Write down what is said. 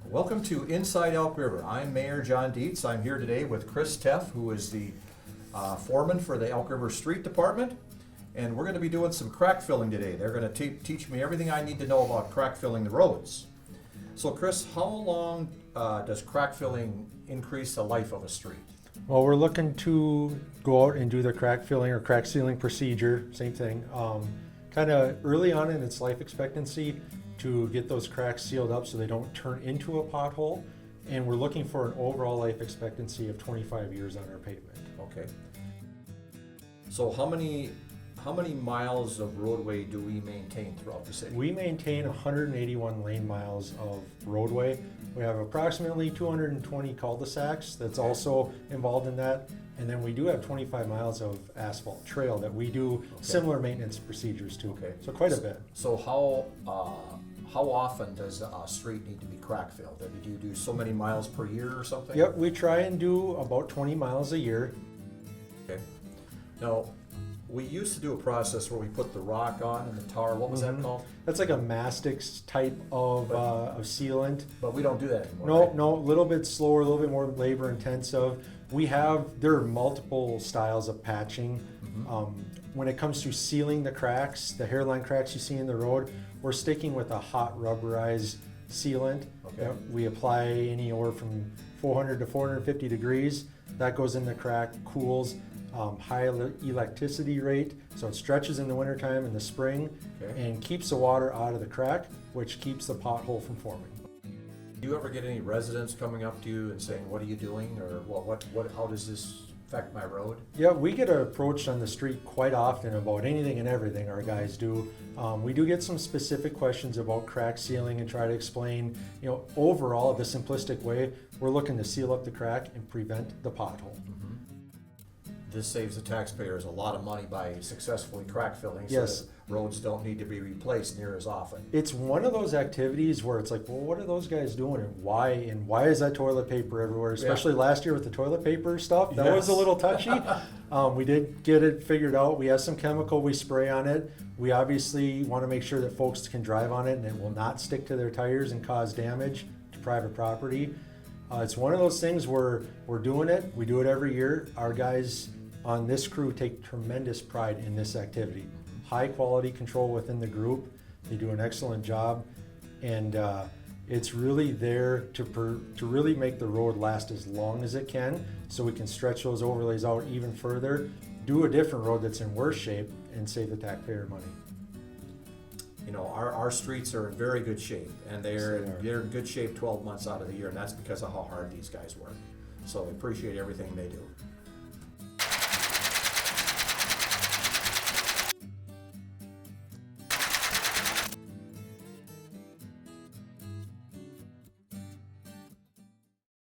Welcome to Inside Elk River. I'm Mayor John Dietz. I'm here today with Chris Teff, who is the foreman for the Elk River Street Department. And we're going to be doing some crack filling today. They're going to teach me everything I need to know about crack filling the roads. So Chris, how long does crack filling increase the life of a street? Well, we're looking to go out and do the crack filling or crack sealing procedure, same thing, kind of early on in its life expectancy to get those cracks sealed up so they don't turn into a pothole. And we're looking for an overall life expectancy of 25 years on our pavement. Okay. So how many miles of roadway do we maintain throughout the city? We maintain 181 lane miles of roadway. We have approximately 220 cul-de-sacs that's also involved in that. And then we do have 25 miles of asphalt trail that we do similar maintenance procedures to. Okay. So quite a bit. So how often does a street need to be crack filled? Do you do so many miles per year or something? Yep, we try and do about 20 miles a year. Okay. Now, we used to do a process where we put the rock on and the tar. What was that called? That's like a mastics type of sealant. But we don't do that anymore. No, right? no, a little bit slower, a little bit more labor intensive. There are multiple styles of patching. When it comes to sealing the cracks, the hairline cracks you see in the road, we're sticking with a hot rubberized sealant. Okay. We apply anywhere from 400 to 450 degrees. That goes in the crack, cools, high electricity rate, so it stretches in the wintertime and the spring, and keeps the water out of the crack, which keeps the pothole from forming. Do you ever get any residents coming up to you and saying, "What are you doing?" or how does this affect my road? Yeah, we get approached on the street quite often about anything and everything our guys do. We do get some specific questions about crack sealing and try to explain, overall, the simplistic way, we're looking to seal up the crack and prevent the pothole. This saves the taxpayers a lot of money by successfully crack filling, so Yes. that roads don't need to be replaced near as often. It's one of those activities where it's like, well, what are those guys doing and why? And why is that toilet paper everywhere? Especially last year with the toilet paper stuff. That was a little touchy. We did get it figured out. We have some chemical we spray on it. We obviously want to make sure that folks can drive on it and it will not stick to their tires and cause damage to private property. It's one of those things where we're doing it. We do it every year. Our guys on this crew take tremendous pride in this activity. High quality control within the group. They do an excellent job, and it's really there to really make the road last as long as it can, so we can stretch those overlays out even further, do a different road that's in worse shape, and save the taxpayer money. Our streets are in very good shape, and they're in good shape 12 months out of the year, and that's because of how hard these guys work. So we appreciate everything they do.